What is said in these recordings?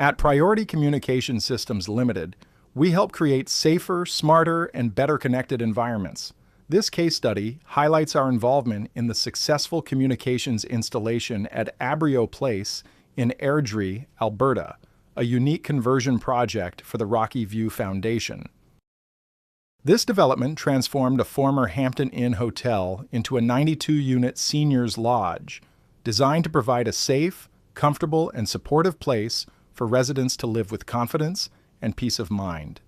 At Priority Communication Systems Ltd, we help create safer, smarter, and better connected environments. This case study highlights our involvement in the successful communications installation at Abrio Place in Airdrie, Alberta, a unique conversion project for the Rocky View Foundation. This development transformed a former Hampton Inn hotel into a 92-unit seniors lodge, designed to provide a safe, comfortable, and supportive place for residents to live with confidence and peace of mind.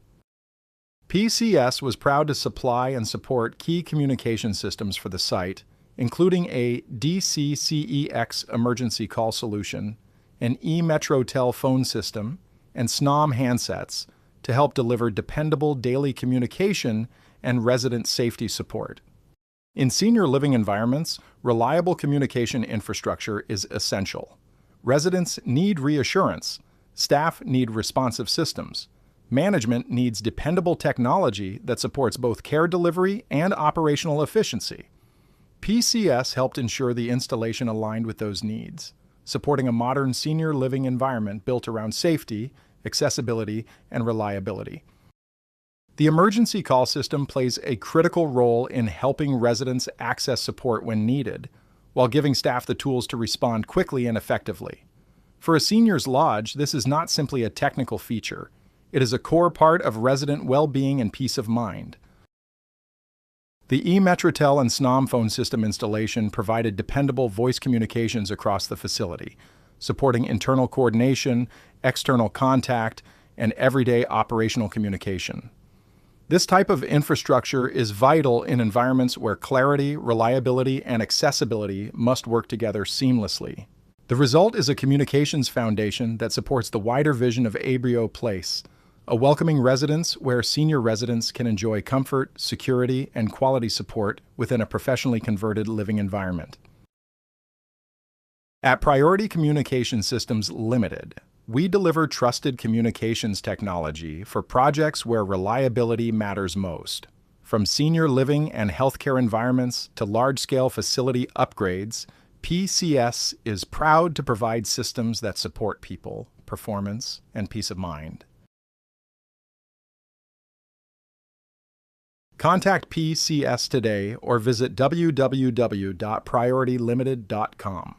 PCS was proud to supply and support key communication systems for the site, including a DCCEX emergency call solution, an eMetrotel phone system, and SNOM handsets to help deliver dependable daily communication and resident safety support. In senior living environments, reliable communication infrastructure is essential. Residents need reassurance, staff need responsive systems, management needs dependable technology that supports both care delivery and operational efficiency. PCS helped ensure the installation aligned with those needs, supporting a modern senior living environment built around safety, accessibility, and reliability. The emergency call system plays a critical role in helping residents access support when needed, while giving staff the tools to respond quickly and effectively. For a seniors lodge, this is not simply a technical feature. It is a core part of resident well-being and peace of mind. The eMetrotel and SNOM phone system installation provided dependable voice communications across the facility, supporting internal coordination, external contact, and everyday operational communication. This type of infrastructure is vital in environments where clarity, reliability, and accessibility must work together seamlessly. The result is a communications foundation that supports the wider vision of Abrio Place, a welcoming residence where senior residents can enjoy comfort, security, and quality support within a professionally converted living environment. At Priority Communication Systems Ltd, we deliver trusted communications technology for projects where reliability matters most. From senior living and healthcare environments to large-scale facility upgrades, PCS is proud to provide systems that support people, performance, and peace of mind. Contact PCS today or visit www.PriorityLimited.com.